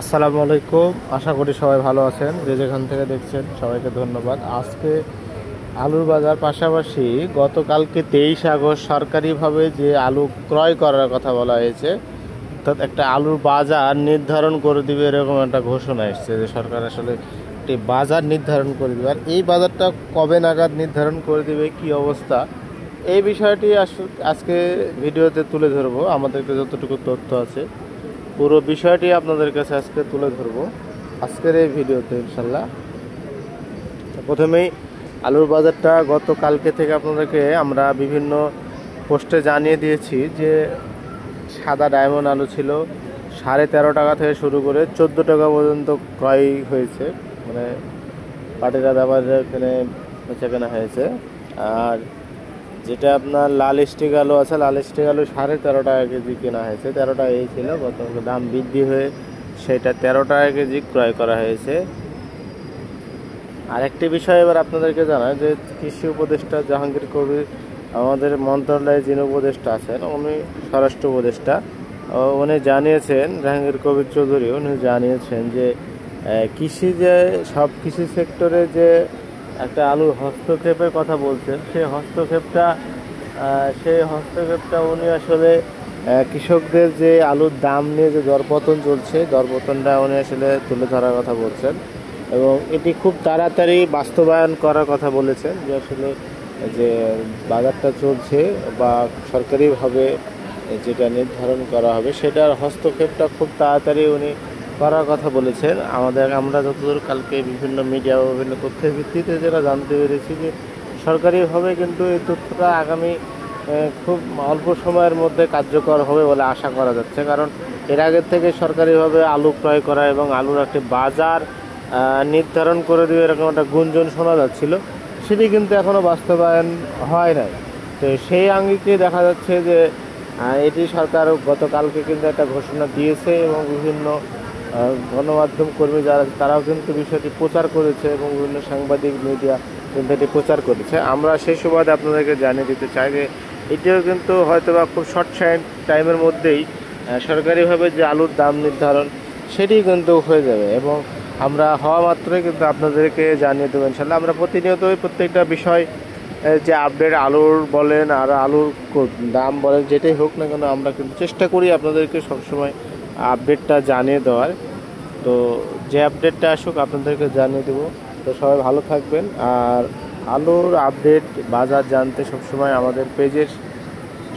আসসালামু আলাইকুম। আশা করি সবাই ভালো আছেন, যে যেখান থেকে দেখছেন সবাইকে ধন্যবাদ। আজকে আলুর বাজার, পাশাপাশি গতকালকে 23 আগস্ট সরকারিভাবে যে আলু ক্রয় করার কথা বলা হয়েছে, অর্থাৎ একটা আলুর বাজার নির্ধারণ করে দিবে, এরকম একটা ঘোষণা এসেছে যে সরকার আসলে একটি বাজার নির্ধারণ করে দেবে। আর এই বাজারটা কবে নাগাদ নির্ধারণ করে দিবে, কি অবস্থা, এই বিষয়টি আজকে ভিডিওতে তুলে ধরবো। আমাদেরকে যতটুকু তথ্য আছে পুরো বিষয়টি আপনাদের কাছে আজকে তুলে ধরবো আজকের এই ভিডিওতে ইনশাল্লাহ। প্রথমেই আলুর বাজারটা গতকালকে থেকে আপনাদেরকে আমরা বিভিন্ন পোস্টে জানিয়ে দিয়েছি যে সাদা ডায়মন্ড আলু ছিল 13.5 টাকা থেকে শুরু করে 14 টাকা পর্যন্ত ক্রয় হয়েছে, মানে পাটিরা ব্যাপারে বেচা কেনা হয়েছে। আর যেটা আপনার লাল স্টিক আলু আছে, লাল স্টিক আলু 13.5 টাকা কেজি কেনা হয়েছে। 13 টাকা এই ছিল, গতকাল দাম বৃদ্ধি হয়ে সেটা 13 টাকা কেজি ক্রয় করা হয়েছে। আরেকটি বিষয় এবার আপনাদেরকে জানাই যে কৃষি উপদেষ্টা জাহাঙ্গীর কবির, আমাদের মন্ত্রণালয়ে যিনি উপদেষ্টা আছেন, উনি স্বরাষ্ট্র উপদেষ্টা, উনি জানিয়েছেন, জাহাঙ্গীর কবির চৌধুরী, উনি জানিয়েছেন যে কৃষি যে সব কৃষি সেক্টরে যে একটা আলুর হস্তক্ষেপের কথা বলছেন, সেই হস্তক্ষেপটা উনি আসলে কৃষকদের যে আলুর দাম নিয়ে যে দরপতন চলছে, দরপতনটা উনি আসলে তুলে ধরার কথা বলছেন এবং এটি খুব তাড়াতাড়ি বাস্তবায়ন করার কথা বলেছেন। যে আসলে যে বাজারটা চলছে বা সরকারিভাবে যেটা নির্ধারণ করা হবে, সেটার হস্তক্ষেপটা খুব তাড়াতাড়ি উনি করার কথা বলেছেন। আমরা যতদূর কালকে বিভিন্ন মিডিয়া ও বিভিন্ন তথ্যের ভিত্তিতে যেটা জানতে পেরেছি, যে সরকারিভাবে কিন্তু এই তথ্যটা আগামী খুব অল্প সময়ের মধ্যে কার্যকর হবে বলে আশা করা যাচ্ছে। কারণ এর আগের থেকে সরকারিভাবে আলু ক্রয় করা এবং আলুর একটি বাজার নির্ধারণ করে দেবে, এরকম একটা গুঞ্জন শোনা যাচ্ছিল, সেটি কিন্তু এখনও বাস্তবায়ন হয় নাই। তো সেই আঙ্গিকে দেখা যাচ্ছে যে এটি সরকার গতকালকে কিন্তু একটা ঘোষণা দিয়েছে এবং বিভিন্ন গণমাধ্যম কর্মী যারা, তারাও কিন্তু বিষয়টি প্রচার করেছে এবং বিভিন্ন সাংবাদিক মিডিয়া কিন্তু এটি প্রচার করেছে। আমরা সেই সুবাদে আপনাদেরকে জানিয়ে দিতে চাই যে এটিও কিন্তু হয়তো বা খুব শর্ট টাইমের মধ্যেই সরকারিভাবে যে আলুর দাম নির্ধারণ, সেটি কিন্তু হয়ে যাবে এবং আমরা হওয়া মাত্রই কিন্তু আপনাদেরকে জানিয়ে দেবো ইনশাল্লাহ। আমরা প্রতিনিয়তই প্রত্যেকটা বিষয় যে আপডেট, আলুর বলেন আর আলুর দাম বলেন, যেটাই হোক না কেন, আমরা কিন্তু চেষ্টা করি আপনাদেরকে সবসময় আপডেটটা জানিয়ে দেওয়ার। তো যে আপডেটটা আসুক আপনাদেরকে জানিয়ে দেবো। তো সবাই ভালো থাকবেন, আর আলুর আপডেট বাজার জানতে সবসময় আমাদের পেজের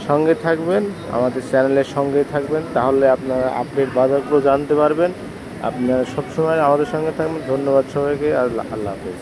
সঙ্গে থাকবেন, আমাদের চ্যানেলের সঙ্গেই থাকবেন, তাহলে আপনারা আপডেট বাজারগুলো জানতে পারবেন। আপনারা সবসময় আমাদের সঙ্গে থাকবেন। ধন্যবাদ সবাইকে, আর আল্লাহ হাফেজ।